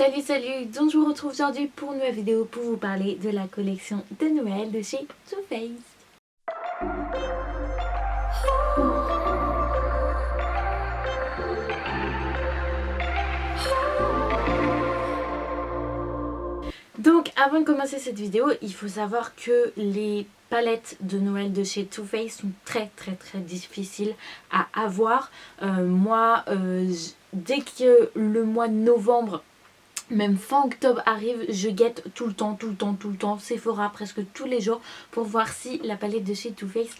Salut, donc je vous retrouve aujourd'hui pour une nouvelle vidéo pour vous parler de la collection de Noël de chez Too Faced. Donc avant de commencer cette vidéo, il faut savoir que les palettes de Noël de chez Too Faced sont très difficiles à avoir. Dès que le mois de novembre, même fin octobre arrive, je guette tout le temps Sephora presque tous les jours pour voir si la palette de chez Too Faced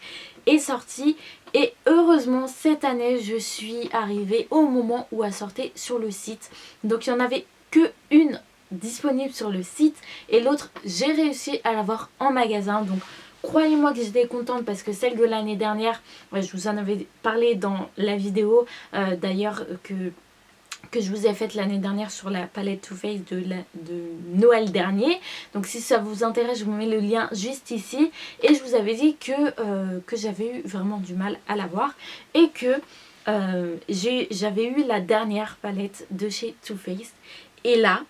est sortie. Et heureusement cette année je suis arrivée au moment où elle sortait sur le site. Donc il n'y en avait que une disponible sur le site et l'autre j'ai réussi à l'avoir en magasin. Donc croyez-moi que j'étais contente parce que celle de l'année dernière, je vous en avais parlé dans la vidéo d'ailleurs que je vous ai faite l'année dernière sur la palette Too Faced de Noël dernier. Donc si ça vous intéresse, je vous mets le lien juste ici. Et je vous avais dit que j'avais eu vraiment du mal à l'avoir et que j'avais eu la dernière palette de chez Too Faced. Et là,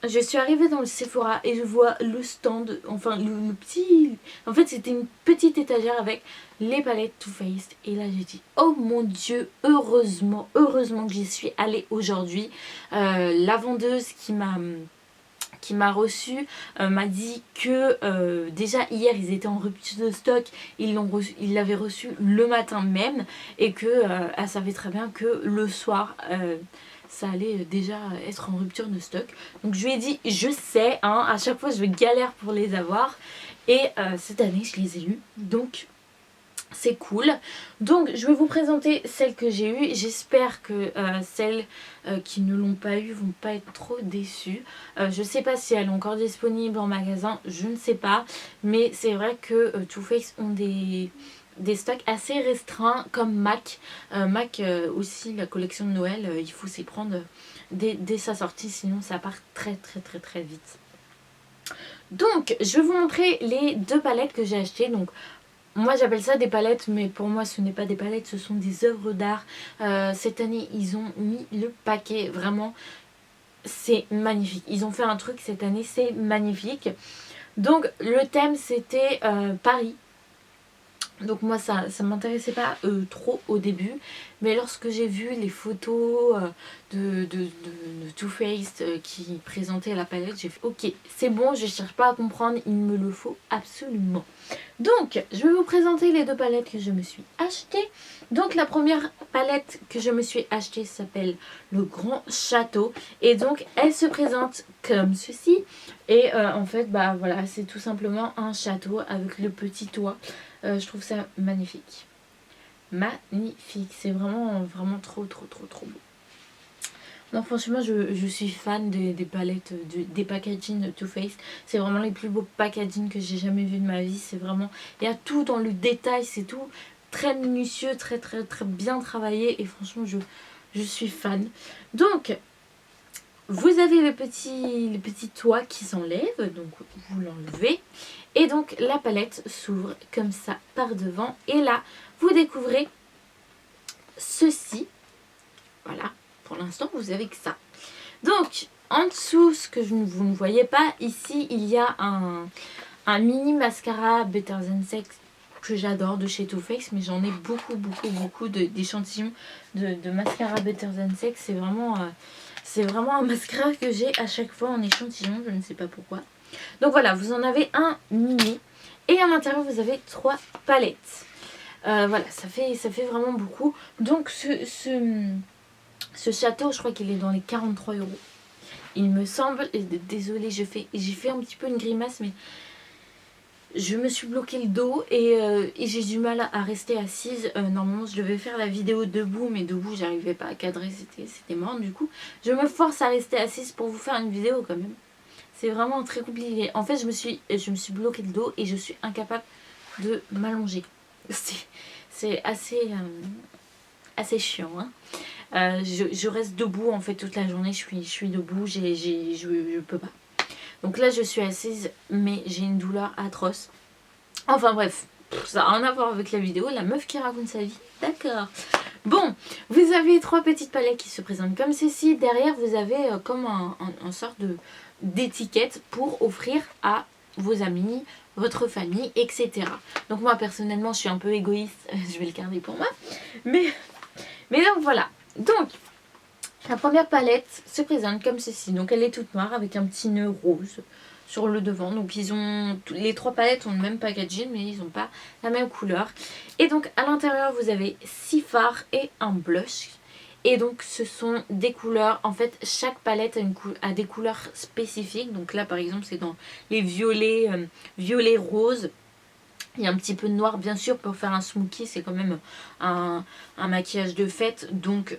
je suis arrivée dans le Sephora et je vois le stand, enfin le petit... En fait c'était une petite étagère avec les palettes Too Faced. Et là j'ai dit, oh mon dieu, heureusement que j'y suis allée aujourd'hui. La vendeuse qui m'a reçu m'a dit que déjà hier ils étaient en rupture de stock, ils l'avaient reçu le matin même et que elle savait très bien que le soir ça allait déjà être en rupture de stock. Donc je lui ai dit, je sais, hein, à chaque fois je galère pour les avoir et cette année je les ai eus, donc c'est cool. Donc je vais vous présenter celles que j'ai eues. J'espère que celles qui ne l'ont pas eu vont pas être trop déçues. Je sais pas si elles sont encore disponibles en magasin, je ne sais pas. Mais c'est vrai que Too Faced ont des stocks assez restreints comme MAC. MAC aussi, la collection de Noël, il faut s'y prendre dès sa sortie, sinon ça part très vite. Donc je vais vous montrer les deux palettes que j'ai achetées. Donc moi j'appelle ça des palettes, mais pour moi ce n'est pas des palettes, ce sont des œuvres d'art. Cette année ils ont mis le paquet, vraiment c'est magnifique. Ils ont fait un truc cette année, c'est magnifique. Donc le thème c'était Paris. Donc moi ça m'intéressait pas trop au début, mais lorsque j'ai vu les photos de Too Faced qui présentaient la palette, j'ai fait ok, c'est bon, je cherche pas à comprendre, il me le faut absolument. Donc je vais vous présenter les deux palettes que je me suis achetées. Donc la première palette que je me suis achetée s'appelle le Grand Château et donc elle se présente comme ceci. Et en fait bah voilà, c'est tout simplement un château avec le petit toit. Je trouve ça magnifique. Magnifique. C'est vraiment trop beau. Non, franchement, je suis fan des palettes, des packaging de Too Faced. C'est vraiment les plus beaux packaging que j'ai jamais vu de ma vie. C'est vraiment... Il y a tout dans le détail. C'est tout très minutieux, très bien travaillé. Et franchement, je suis fan. Donc... Vous avez le petit toit qui s'enlève, donc vous l'enlevez. Et donc la palette s'ouvre comme ça par devant. Et là, vous découvrez ceci. Voilà, pour l'instant, vous avez que ça. Donc, en dessous, ce que vous ne voyez pas, ici, il y a un mini mascara Better Than Sex que j'adore de chez Too Faced. Mais j'en ai beaucoup d'échantillons de mascara Better Than Sex. C'est vraiment... C'est vraiment un mascara que j'ai à chaque fois en échantillon, je ne sais pas pourquoi. Donc voilà, vous en avez un mini. Et à l'intérieur, vous avez 3 palettes. Voilà, ça fait vraiment beaucoup. Donc ce château, je crois qu'il est dans les 43 €. Il me semble, désolée, j'ai fait un petit peu une grimace, mais... Je me suis bloqué le dos et j'ai du mal à rester assise. Normalement je devais faire la vidéo debout, mais debout j'arrivais pas à cadrer, c'était mort. Du coup je me force à rester assise pour vous faire une vidéo quand même. C'est vraiment très compliqué. En fait je me suis bloqué le dos et je suis incapable de m'allonger. C'est assez chiant, hein. Je reste debout en fait toute la journée, je suis debout, je peux pas. Donc là je suis assise mais j'ai une douleur atroce. Enfin bref, ça n'a rien à voir avec la vidéo, la meuf qui raconte sa vie, d'accord. Bon, vous avez 3 petites palettes qui se présentent comme ceci. Derrière, vous avez comme un sorte d'étiquette pour offrir à vos amis, votre famille, etc. Donc moi, personnellement, je suis un peu égoïste. Je vais le garder pour moi. Mais donc, voilà. Donc, la première palette se présente comme ceci. Donc, elle est toute noire avec un petit nœud rose sur le devant. Donc les 3 palettes ont le même packaging, mais ils n'ont pas la même couleur. Et donc à l'intérieur vous avez 6 fards et un blush. Et donc ce sont des couleurs, en fait chaque palette a des couleurs spécifiques. Donc là par exemple c'est dans les violets, violet rose. Il y a un petit peu de noir bien sûr pour faire un smoky, c'est quand même un maquillage de fête. Donc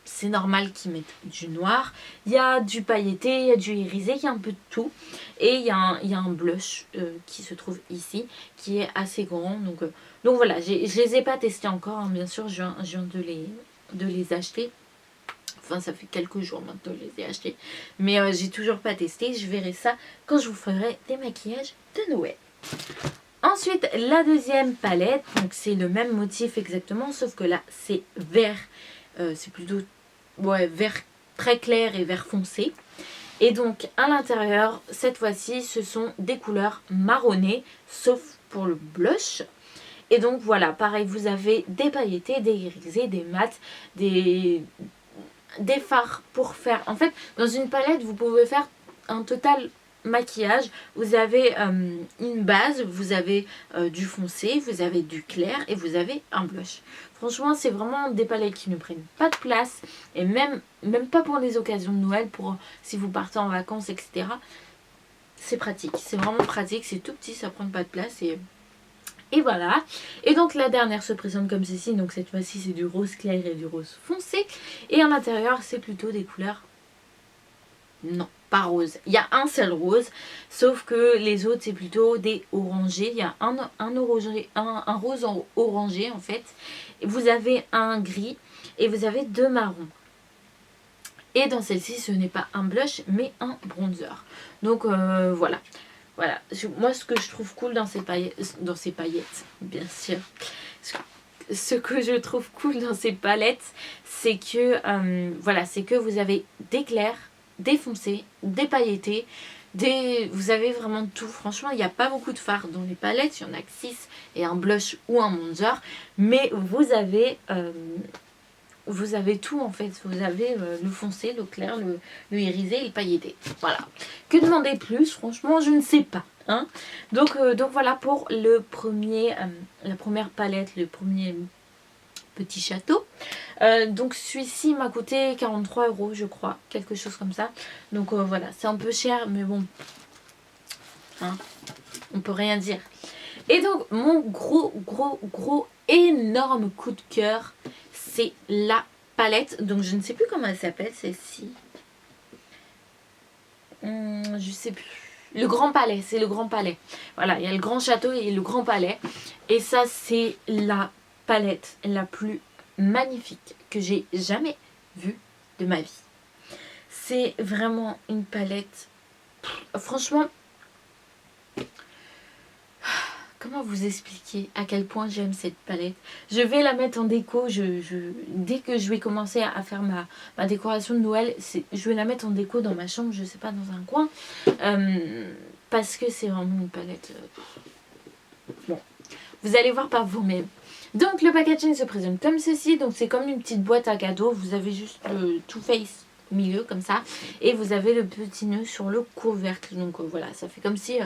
c'est normal qu'ils mettent du noir. Il y a du pailleté, il y a du irisé, il y a un peu de tout. Et il y a un blush qui se trouve ici, qui est assez grand. Donc voilà, je les ai pas testés encore, hein, bien sûr, je viens de les acheter. Enfin, ça fait quelques jours maintenant que je les ai achetés. Mais j'ai toujours pas testé, je verrai ça quand je vous ferai des maquillages de Noël. Ensuite, la deuxième palette, donc c'est le même motif exactement, sauf que là, c'est vert. C'est plutôt vert très clair et vert foncé. Et donc à l'intérieur, cette fois-ci, ce sont des couleurs marronnées, sauf pour le blush. Et donc voilà, pareil, vous avez des pailletés, des irisés, des mats, des fards pour faire. En fait, dans une palette, vous pouvez faire un total maquillage. Vous avez une base, vous avez du foncé, vous avez du clair et vous avez un blush. Franchement, c'est vraiment des palettes qui ne prennent pas de place. Et même pas pour les occasions de Noël, pour si vous partez en vacances, etc. C'est pratique, c'est vraiment pratique, c'est tout petit, ça prend pas de place et voilà. Et donc la dernière se présente comme ceci. Donc cette fois-ci c'est du rose clair et du rose foncé. Et à l'intérieur c'est plutôt des couleurs... Non, pas rose. Il y a un seul rose. Sauf que les autres c'est plutôt des orangés. Il y a un rose orangé en fait. Et vous avez un gris et vous avez 2 marrons. Et dans celle-ci ce n'est pas un blush mais un bronzer. Donc voilà. Voilà, moi ce que je trouve cool dans ces paillettes, bien sûr, ce que je trouve cool dans ces palettes, c'est que, voilà, c'est que vous avez des clairs, des foncés, des pailletés, vous avez vraiment tout. Franchement, il n'y a pas beaucoup de fards dans les palettes, il y en a que 6 et un blush ou un bronzer, mais vous avez tout en fait. Vous avez le foncé, le clair, le irisé et le pailleté. Voilà. Que demander plus? Franchement, je ne sais pas. Hein, donc voilà pour la première palette, le premier petit château. Donc celui-ci m'a coûté 43 € je crois, quelque chose comme ça. Donc voilà, c'est un peu cher, mais bon, hein, on peut rien dire. Et donc mon gros énorme coup de cœur, c'est la palette. Donc je ne sais plus comment elle s'appelle celle-ci. Je sais plus. Le Grand Palais, c'est le Grand Palais. Voilà, il y a le Grand Château et le Grand Palais. Et ça, c'est la palette la plus magnifique que j'ai jamais vue de ma vie. C'est vraiment une palette... Franchement, comment vous expliquer à quel point j'aime cette palette? Je vais la mettre en déco. Dès que je vais commencer à faire ma décoration de Noël, je vais la mettre en déco dans ma chambre, je sais pas, dans un coin. Parce que c'est vraiment une palette... Bon, vous allez voir par vous-même. Donc le packaging se présente comme ceci. Donc c'est comme une petite boîte à cadeaux. Vous avez juste le Too Faced au milieu comme ça, et vous avez le petit nœud sur le couvercle. Donc voilà, ça fait comme si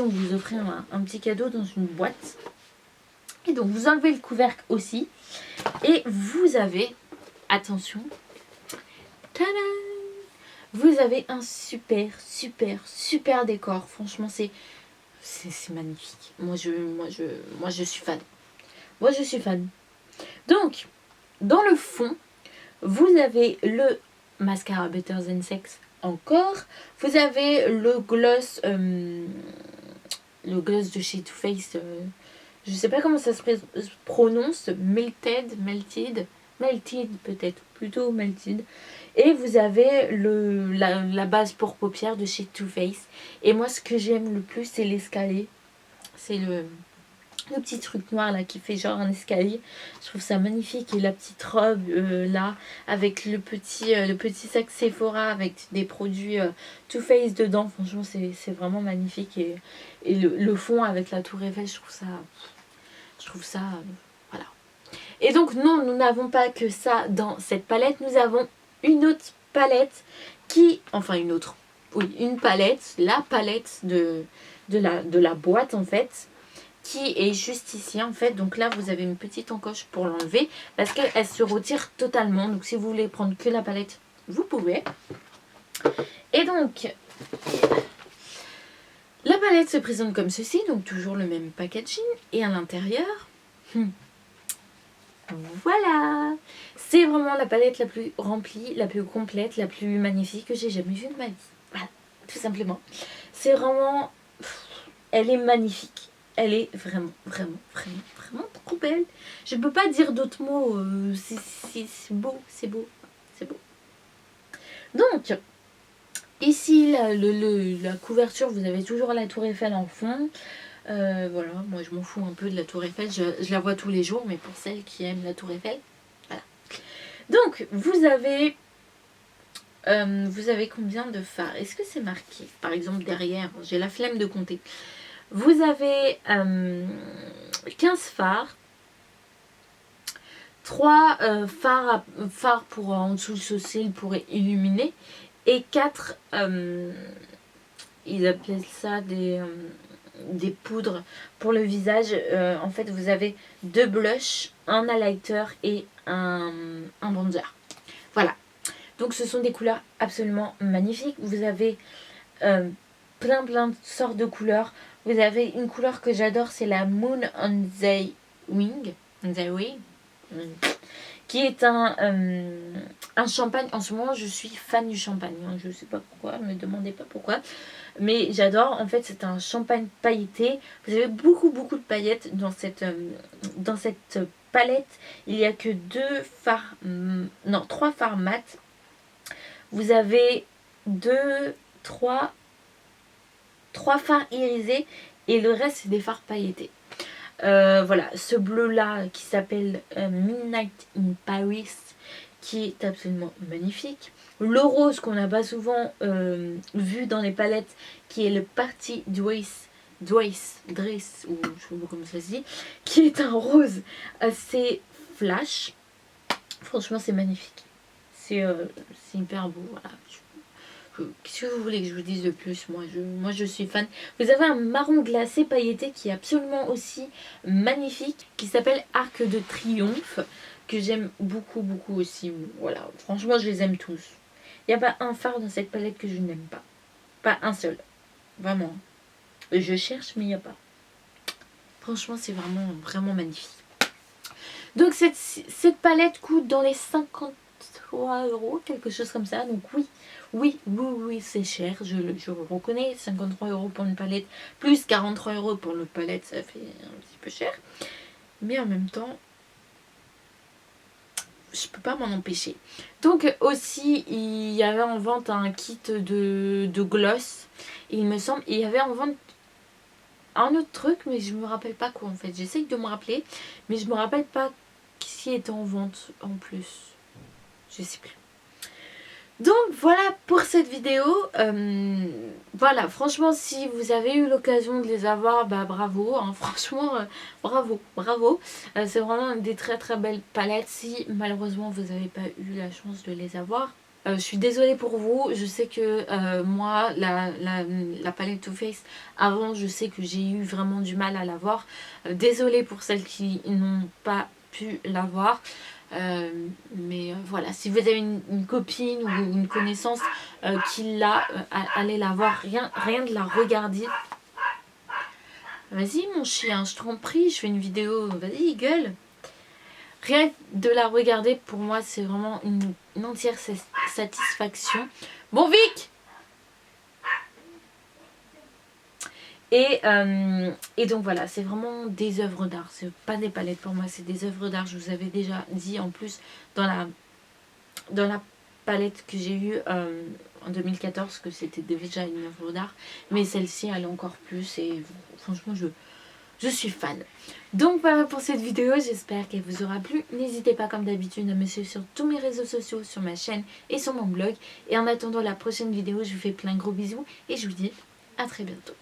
on vous offrait un petit cadeau dans une boîte. Et donc vous enlevez le couvercle aussi, et vous avez, attention, tada, vous avez un super décor. Franchement c'est magnifique. Moi je suis fan. Moi je suis fan. Donc dans le fond vous avez le mascara Better Than Sex encore. Vous avez le gloss de chez Too Faced. Je sais pas comment ça se prononce. Melted peut-être. Plutôt Melted. Et vous avez la base pour paupières de chez Too Faced. Et moi ce que j'aime le plus c'est l'escalier. C'est le petit truc noir là qui fait genre un escalier. Je trouve ça magnifique. Et la petite robe là avec le petit sac Sephora avec des produits Too Faced dedans. Franchement c'est vraiment magnifique. Et le fond avec la tour Eiffel, je trouve ça voilà. Et donc non, nous n'avons pas que ça dans cette palette. Nous avons une autre palette une palette, la palette de la boîte en fait, qui est juste ici en fait. Donc là vous avez une petite encoche pour l'enlever parce qu'elle se retire totalement. Donc si vous voulez prendre que la palette, vous pouvez. Et donc la palette se présente comme ceci, donc toujours le même packaging. Et à l'intérieur, voilà, c'est vraiment la palette la plus remplie, la plus complète, la plus magnifique que j'ai jamais vue de ma vie. Voilà, tout simplement. C'est vraiment, elle est magnifique. Elle est vraiment trop belle. Je ne peux pas dire d'autres mots. C'est beau, c'est beau, c'est beau. Donc, ici, la couverture, vous avez toujours la tour Eiffel en fond. Voilà, moi je m'en fous un peu de la tour Eiffel. Je la vois tous les jours, mais pour celles qui aiment la tour Eiffel, voilà. Donc, vous avez combien de fards? Est-ce que c'est marqué? Par exemple, derrière, j'ai la flemme de compter. Vous avez 15 fards, 3 fards pour en dessous le sourcil pour illuminer, et 4, ils appellent ça des poudres pour le visage. En fait, vous avez 2 blushs, un highlighter et un bronzer. Voilà. Donc, ce sont des couleurs absolument magnifiques. Vous avez plein de sortes de couleurs. Vous avez une couleur que j'adore, c'est la Moon on the Wing, qui est un champagne. En ce moment, je suis fan du champagne. Je ne sais pas pourquoi, ne me demandez pas pourquoi. Mais j'adore. En fait, c'est un champagne pailleté. Vous avez beaucoup de paillettes dans cette palette. Il n'y a que 3 fards mat. Vous avez 3 fards irisés et le reste c'est des fards pailletés. Voilà, ce bleu là qui s'appelle Midnight in Paris, qui est absolument magnifique. Le rose qu'on n'a pas souvent vu dans les palettes, qui est le Party Dress, ou je sais pas comment ça se dit, qui est un rose assez flash. Franchement c'est magnifique, c'est hyper beau. Voilà. Qu'est-ce que vous voulez que je vous dise de plus? Moi je suis fan. Vous avez un marron glacé pailleté qui est absolument aussi magnifique, qui s'appelle Arc de Triomphe, que j'aime beaucoup aussi. Voilà, franchement je les aime tous. Il n'y a pas un fard dans cette palette que je n'aime pas. Pas un seul. Vraiment. Je cherche mais il n'y a pas. Franchement c'est vraiment magnifique. Donc cette palette coûte dans les 53 €, quelque chose comme ça. Donc oui, c'est cher, je le reconnais. 53 € pour une palette, plus 43 € pour le palette, ça fait un petit peu cher. Mais en même temps, je peux pas m'en empêcher. Donc aussi, il y avait en vente un kit de gloss. Il me semble, il y avait en vente un autre truc, mais je me rappelle pas quoi en fait. J'essaye de me rappeler, mais je me rappelle pas ce qui était en vente en plus. Je sais plus. Donc voilà pour cette vidéo. Voilà, franchement si vous avez eu l'occasion de les avoir, bah bravo, hein, franchement bravo. C'est vraiment des très belles palettes. Si malheureusement vous n'avez pas eu la chance de les avoir, je suis désolée pour vous. Je sais que moi la palette Too Faced avant, je sais que j'ai eu vraiment du mal à l'avoir. Désolée pour celles qui n'ont pas pu l'avoir. Mais voilà, si vous avez une copine ou une connaissance qui l'a, allez la voir, rien de la regarder. Vas-y mon chien, je t'en prie, je fais une vidéo, vas-y gueule. Rien de la regarder, pour moi c'est vraiment une entière satisfaction. Bon Vic! Et donc voilà, c'est vraiment des œuvres d'art. C'est pas des palettes pour moi, c'est des œuvres d'art. Je vous avais déjà dit en plus dans la palette que j'ai eue en 2014 que c'était déjà une œuvre d'art. Mais celle-ci elle est encore plus. Et franchement je suis fan. Donc voilà pour cette vidéo, j'espère qu'elle vous aura plu. N'hésitez pas comme d'habitude à me suivre sur tous mes réseaux sociaux, sur ma chaîne et sur mon blog. Et en attendant la prochaine vidéo, je vous fais plein de gros bisous et je vous dis à très bientôt.